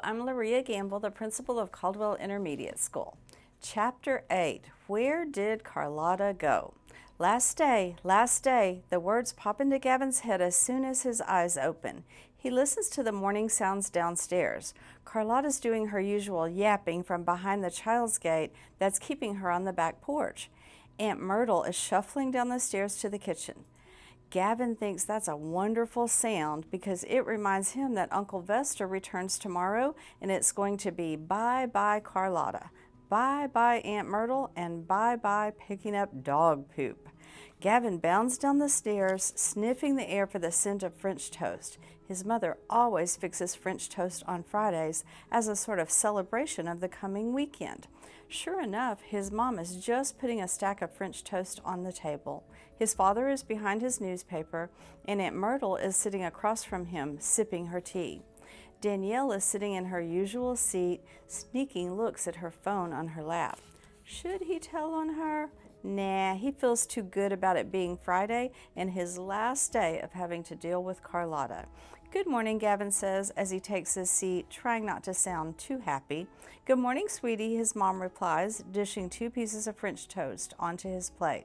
I'm Laria Gamble, the principal of Caldwell Intermediate School. Chapter 8, Where Did Carlotta Go? Last day, the words pop into Gavin's head as soon as his eyes open. He listens to the morning sounds downstairs. Carlotta's doing her usual yapping from behind the child's gate that's keeping her on the back porch. Aunt Myrtle is shuffling down the stairs to the kitchen. Gavin thinks that's a wonderful sound because it reminds him that Uncle Vester returns tomorrow and it's going to be bye-bye Carlotta, bye-bye Aunt Myrtle, and bye-bye picking up dog poop. Gavin bounds down the stairs, sniffing the air for the scent of French toast. His mother always fixes French toast on Fridays as a sort of celebration of the coming weekend. Sure enough, his mom is just putting a stack of French toast on the table. His father is behind his newspaper, and Aunt Myrtle is sitting across from him, sipping her tea. Danielle is sitting in her usual seat, sneaking looks at her phone on her lap. Should he tell on her? Nah, he feels too good about it being Friday and his last day of having to deal with Carlotta. Good morning, Gavin says as he takes his seat, trying not to sound too happy. Good morning, sweetie, his mom replies, dishing 2 pieces of French toast onto his plate.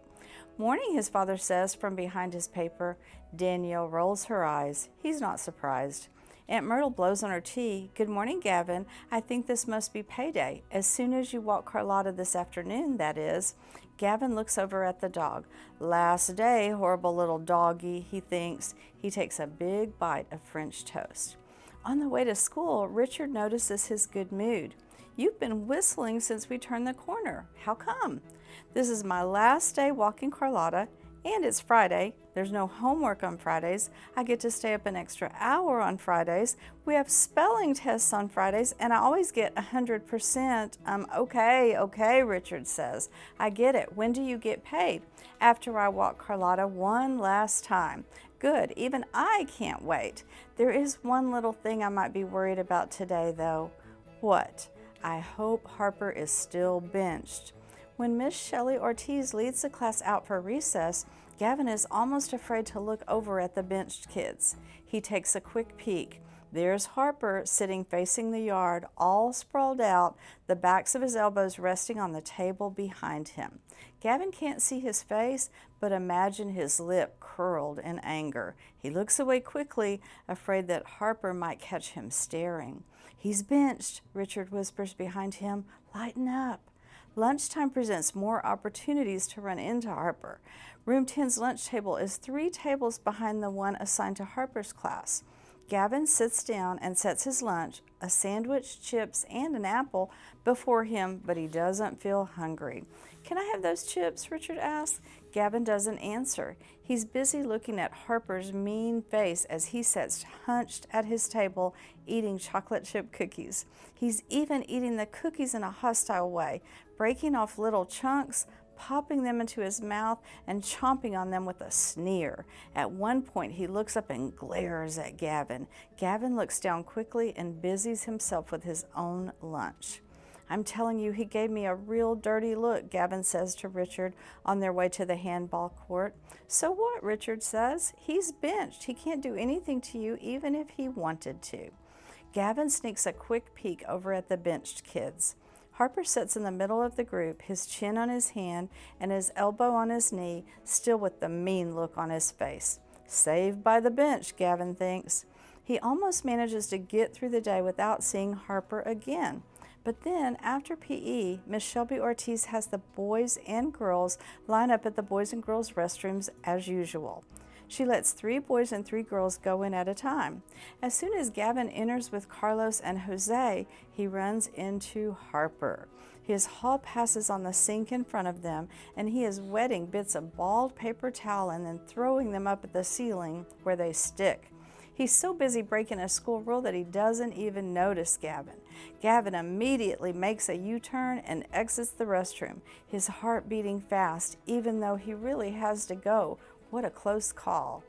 Morning, his father says from behind his paper. Danielle rolls her eyes. He's not surprised. Aunt Myrtle blows on her tea. Good morning, Gavin. I think this must be payday. As soon as you walk Carlotta this afternoon, that is. Gavin looks over at the dog. Last day, horrible little doggy, he thinks. He takes a big bite of French toast. On the way to school, Richard notices his good mood. You've been whistling since we turned the corner. How come? This is my last day walking Carlotta, and it's Friday. There's no homework on Fridays. I get to stay up an extra hour on Fridays. We have spelling tests on Fridays, and I always get 100%. Okay, Richard says. I get it. When do you get paid? After I walk Carlotta one last time. Good. Even I can't wait. There is one little thing I might be worried about today, though. What? I hope Harper is still benched. When Miss Shelley Ortiz leads the class out for recess, Gavin is almost afraid to look over at the benched kids. He takes a quick peek. There's Harper sitting facing the yard, all sprawled out, the backs of his elbows resting on the table behind him. Gavin can't see his face, but imagine his lip curled in anger. He looks away quickly, afraid that Harper might catch him staring. He's benched, Richard whispers behind him. Lighten up. Lunchtime presents more opportunities to run into Harper. Room 10's lunch table is 3 tables behind the one assigned to Harper's class. Gavin sits down and sets his lunch, a sandwich, chips, and an apple, before him, but he doesn't feel hungry. Can I have those chips? Richard asks. Gavin doesn't answer. He's busy looking at Harper's mean face as he sits hunched at his table eating chocolate chip cookies. He's even eating the cookies in a hostile way, breaking off little chunks, popping them into his mouth, and chomping on them with a sneer. At one point, he looks up and glares at Gavin. Gavin looks down quickly and busies himself with his own lunch. I'm telling you, he gave me a real dirty look, Gavin says to Richard on their way to the handball court. So what? Richard says. He's benched. He can't do anything to you even if he wanted to. Gavin sneaks a quick peek over at the benched kids. Harper sits in the middle of the group, his chin on his hand and his elbow on his knee, still with the mean look on his face. Saved by the bench, Gavin thinks. He almost manages to get through the day without seeing Harper again. But then, after PE, Miss Shelby Ortiz has the boys and girls line up at the boys and girls restrooms as usual. She lets 3 boys and 3 girls go in at a time. As soon as Gavin enters with Carlos and Jose, he runs into Harper. His hall passes on the sink in front of them, and he is wetting bits of balled paper towel and then throwing them up at the ceiling where they stick. He's so busy breaking a school rule that he doesn't even notice Gavin. Gavin immediately makes a U-turn and exits the restroom, his heart beating fast, even though he really has to go. What a close call.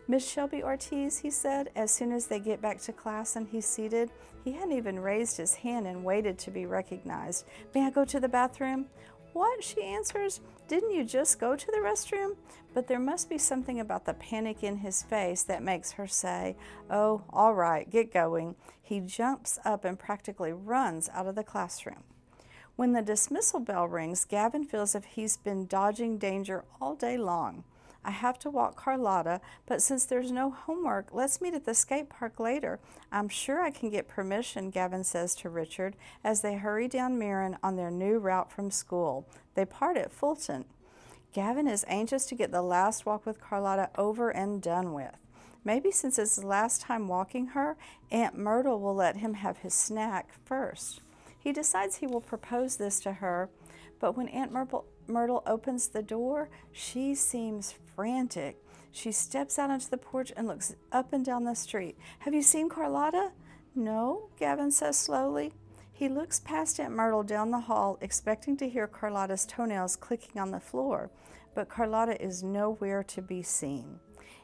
Miss Shelby Ortiz, he said, as soon as they get back to class and he's seated. He hadn't even raised his hand and waited to be recognized. May I go to the bathroom? "What?" she answers. "Didn't you just go to the restroom?" But there must be something about the panic in his face that makes her say, "Oh, all right, get going." He jumps up and practically runs out of the classroom. When the dismissal bell rings, Gavin feels as if he's been dodging danger all day long. "I have to walk Carlotta, but since there's no homework, let's meet at the skate park later. I'm sure I can get permission," Gavin says to Richard as they hurry down Mirren on their new route from school. They part at Fulton. Gavin is anxious to get the last walk with Carlotta over and done with. Maybe since it's the last time walking her, Aunt Myrtle will let him have his snack first. He decides he will propose this to her, but when Aunt Myrtle opens the door, she seems frantic. She steps out onto the porch and looks up and down the street. "Have you seen Carlotta?" "No," Gavin says slowly. He looks past Aunt Myrtle down the hall, expecting to hear Carlotta's toenails clicking on the floor, but Carlotta is nowhere to be seen.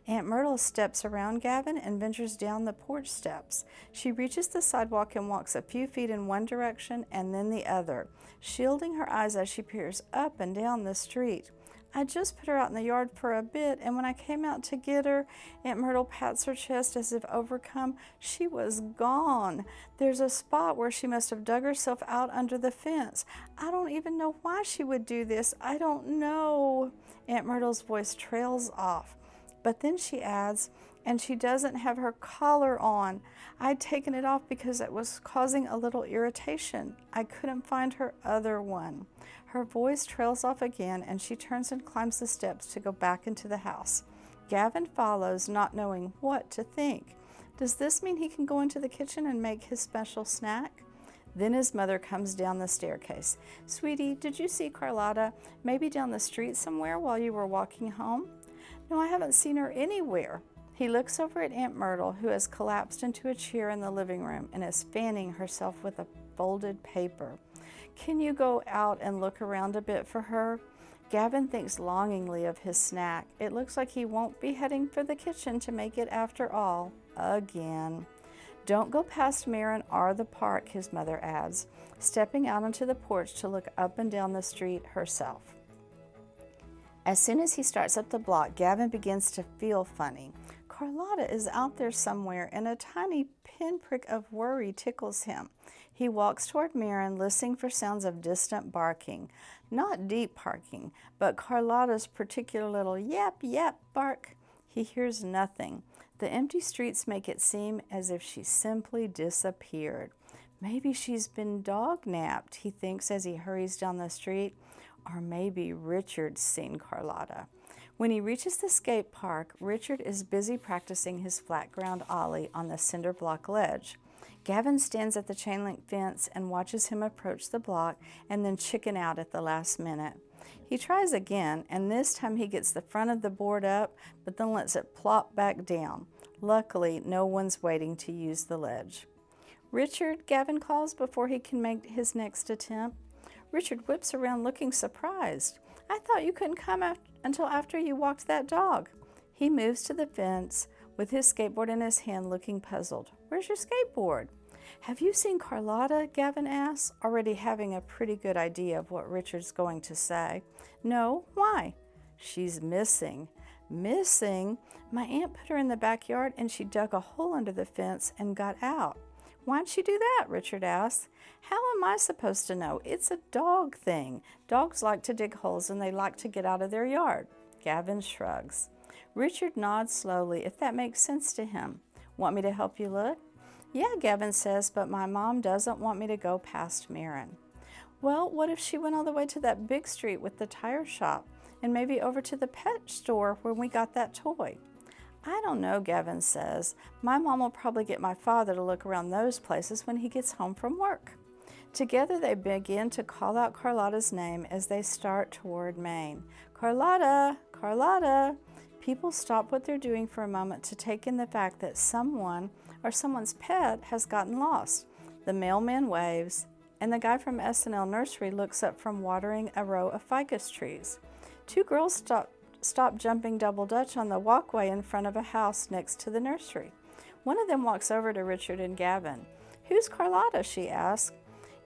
Aunt Myrtle steps around Gavin and ventures down the porch steps. She reaches the sidewalk and walks a few feet in one direction and then the other, shielding her eyes as she peers up and down the street. "I just put her out in the yard for a bit, and when I came out to get her," Aunt Myrtle pats her chest as if overcome, "she was gone. There's a spot where she must have dug herself out under the fence. I don't even know why she would do this. I don't know." Aunt Myrtle's voice trails off. But then she adds, "And she doesn't have her collar on. I'd taken it off because it was causing a little irritation. I couldn't find her other one." Her voice trails off again, and she turns and climbs the steps to go back into the house. Gavin follows, not knowing what to think. Does this mean he can go into the kitchen and make his special snack? Then his mother comes down the staircase. "Sweetie, did you see Carlotta? Maybe down the street somewhere while you were walking home?" "No, I haven't seen her anywhere." He looks over at Aunt Myrtle, who has collapsed into a chair in the living room and is fanning herself with a folded paper. "Can you go out and look around a bit for her?" Gavin thinks longingly of his snack. It looks like he won't be heading for the kitchen to make it after all, again. "Don't go past Mirren or the park," his mother adds, stepping out onto the porch to look up and down the street herself. As soon as he starts up the block, Gavin begins to feel funny. Carlotta is out there somewhere, and a tiny pinprick of worry tickles him. He walks toward Mirren, listening for sounds of distant barking. Not deep barking, but Carlotta's particular little yap, yap bark. He hears nothing. The empty streets make it seem as if she simply disappeared. Maybe she's been dog-napped, he thinks as he hurries down the street. Or maybe Richard's seen Carlotta. When he reaches the skate park, Richard is busy practicing his flat ground ollie on the cinder block ledge. Gavin stands at the chain link fence and watches him approach the block and then chicken out at the last minute. He tries again, and this time he gets the front of the board up, but then lets it plop back down. Luckily, no one's waiting to use the ledge. "Richard," Gavin calls before he can make his next attempt. Richard whips around looking surprised. "I thought you couldn't come until after you walked that dog." He moves to the fence with his skateboard in his hand, looking puzzled. "Where's your skateboard?" "Have you seen Carlotta?" Gavin asks, already having a pretty good idea of what Richard's going to say. "No, why?" "She's missing." "Missing? My aunt put her in the backyard and she dug a hole under the fence and got out." "Why'd she do that?" Richard asks. "How am I supposed to know? It's a dog thing. Dogs like to dig holes and they like to get out of their yard." Gavin shrugs. Richard nods slowly, if that makes sense to him. "Want me to help you look?" "Yeah," Gavin says, "but my mom doesn't want me to go past Mirren." "Well, what if she went all the way to that big street with the tire shop and maybe over to the pet store where we got that toy?" "I don't know," Gavin says. "My mom will probably get my father to look around those places when he gets home from work." Together they begin to call out Carlotta's name as they start toward Maine. "Carlotta! Carlotta!" People stop what they're doing for a moment to take in the fact that someone or someone's pet has gotten lost. The mailman waves, and the guy from S&L Nursery looks up from watering a row of ficus trees. Two girls stop jumping double dutch on the walkway in front of a house next to the nursery. One of them walks over to Richard and Gavin. "Who's Carlotta?" she asks.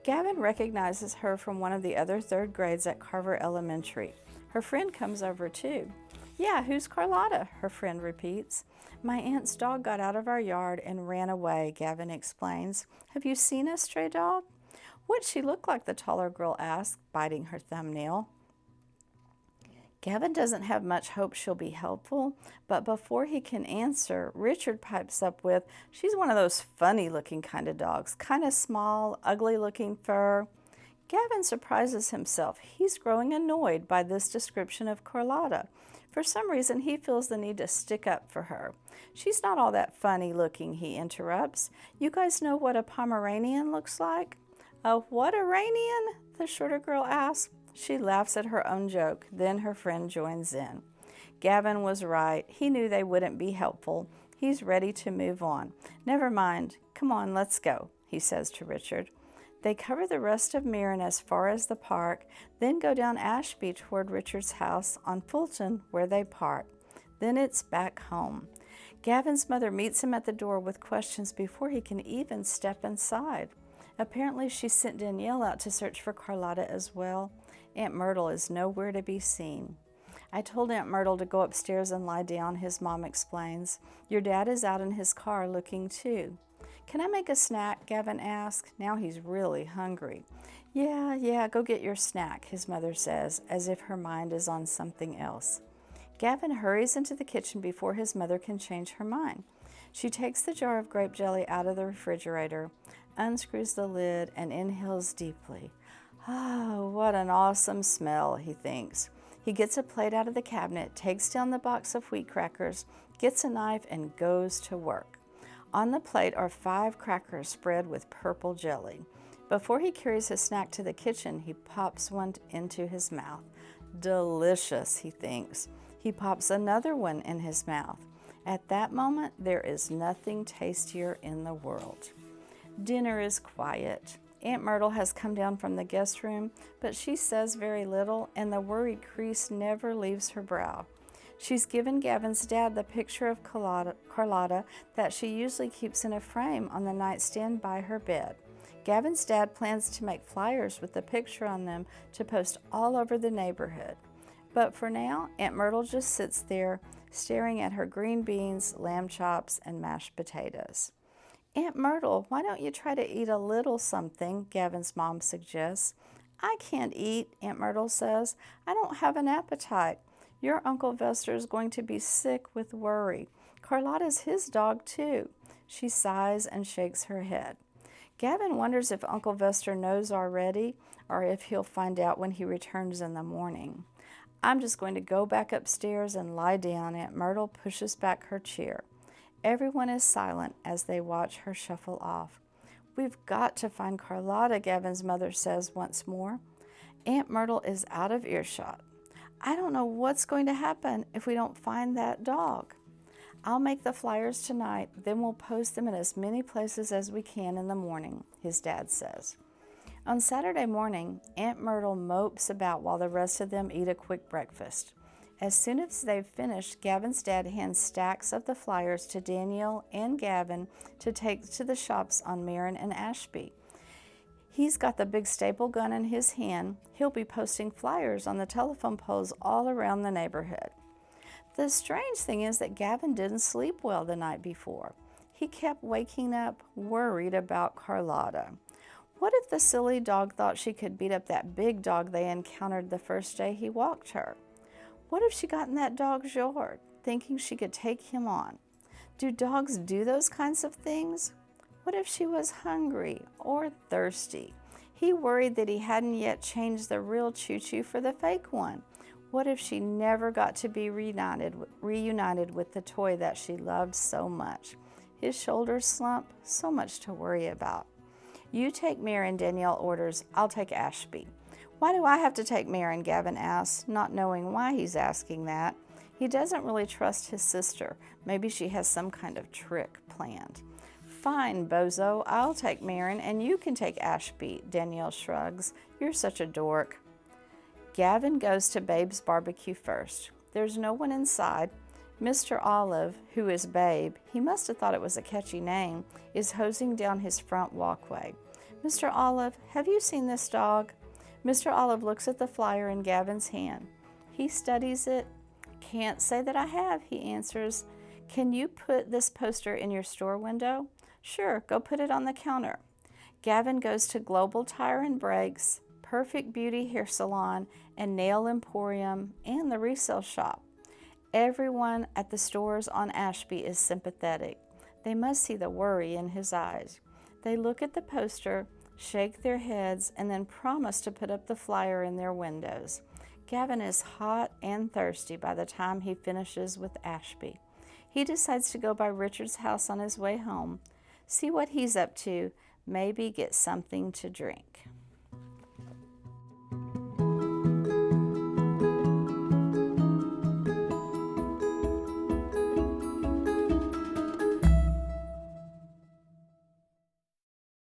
Gavin recognizes her from one of the other third grades at Carver Elementary. Her friend comes over too. "Yeah, who's Carlotta?" her friend repeats. "My aunt's dog got out of our yard and ran away," Gavin explains. "Have you seen a stray dog?" "What'd she look like?" the taller girl asks, biting her thumbnail. Gavin doesn't have much hope she'll be helpful, but before he can answer, Richard pipes up with, "She's one of those funny-looking kind of dogs, kind of small, ugly-looking fur." Gavin surprises himself. He's growing annoyed by this description of Carlotta. For some reason, he feels the need to stick up for her. "She's not all that funny-looking," he interrupts. "You guys know what a Pomeranian looks like?" "A what-Iranian?" the shorter girl asks. She laughs at her own joke. Then her friend joins in. Gavin was right. He knew they wouldn't be helpful. He's ready to move on. "Never mind. Come on, let's go," he says to Richard. They cover the rest of Mirren as far as the park, then go down Ashby toward Richard's house on Fulton, where they part. Then it's back home. Gavin's mother meets him at the door with questions before he can even step inside. Apparently she sent Danielle out to search for Carlotta as well. Aunt Myrtle is nowhere to be seen. "I told Aunt Myrtle to go upstairs and lie down," his mom explains. "Your dad is out in his car looking too." "Can I make a snack?" Gavin asks. Now he's really hungry. Yeah, go get your snack," his mother says, as if her mind is on something else. Gavin hurries into the kitchen before his mother can change her mind. She takes the jar of grape jelly out of the refrigerator, unscrews the lid, and inhales deeply. "Oh, what an awesome smell," he thinks. He gets a plate out of the cabinet, takes down the box of wheat crackers, gets a knife, and goes to work. On the plate are 5 crackers spread with purple jelly. Before he carries his snack to the kitchen, he pops one into his mouth. Delicious, he thinks. He pops another one in his mouth. At that moment, there is nothing tastier in the world. Dinner is quiet. Aunt Myrtle has come down from the guest room, but she says very little, and the worried crease never leaves her brow. She's given Gavin's dad the picture of Carlotta that she usually keeps in a frame on the nightstand by her bed. Gavin's dad plans to make flyers with the picture on them to post all over the neighborhood. But for now, Aunt Myrtle just sits there, staring at her green beans, lamb chops, and mashed potatoes. "Aunt Myrtle, why don't you try to eat a little something?" Gavin's mom suggests. "I can't eat," Aunt Myrtle says. "I don't have an appetite. Your Uncle Vester is going to be sick with worry. Carlotta's his dog, too." She sighs and shakes her head. Gavin wonders if Uncle Vester knows already, or if he'll find out when he returns in the morning. "I'm just going to go back upstairs and lie down." Aunt Myrtle pushes back her chair. Everyone is silent as they watch her shuffle off. "We've got to find Carlotta," Gavin's mother says once more. Aunt Myrtle is out of earshot. "I don't know what's going to happen if we don't find that dog." "I'll make the flyers tonight, then we'll post them in as many places as we can in the morning," his dad says. On Saturday morning, Aunt Myrtle mopes about while the rest of them eat a quick breakfast. As soon as they've finished, Gavin's dad hands stacks of the flyers to Danielle and Gavin to take to the shops on Mirren and Ashby. He's got the big staple gun in his hand. He'll be posting flyers on the telephone poles all around the neighborhood. The strange thing is that Gavin didn't sleep well the night before. He kept waking up worried about Carlotta. What if the silly dog thought she could beat up that big dog they encountered the first day he walked her? What if she got in that dog's yard, thinking she could take him on? Do dogs do those kinds of things? What if she was hungry or thirsty? He worried that he hadn't yet changed the real Choo-Choo for the fake one. What if she never got to be reunited with the toy that she loved so much? His shoulders slump, so much to worry about. "You take Mirren," Danielle orders. "I'll take Ashby." "Why do I have to take Mirren?" Gavin asks, not knowing why he's asking that. He doesn't really trust his sister. Maybe she has some kind of trick planned. "Fine, bozo, I'll take Mirren and you can take Ashby," Danielle shrugs. "You're such a dork." Gavin goes to Babe's barbecue first. There's no one inside. Mr. Olive, who is Babe, he must have thought it was a catchy name, is hosing down his front walkway. Mr. Olive, have you seen this dog? Mr. Olive looks at the flyer in Gavin's hand. He studies it. Can't say that I have, he answers. Can you put this poster in your store window? Sure, go put it on the counter. Gavin goes to Global Tire and Brakes, Perfect Beauty Hair Salon, and Nail Emporium, and the resale shop. Everyone at the stores on Ashby is sympathetic. They must see the worry in his eyes. They look at the poster, shake their heads, and then promise to put up the flyer in their windows. Gavin is hot and thirsty by the time he finishes with Ashby. He decides to go by Richard's house on his way home, see what he's up to, maybe get something to drink.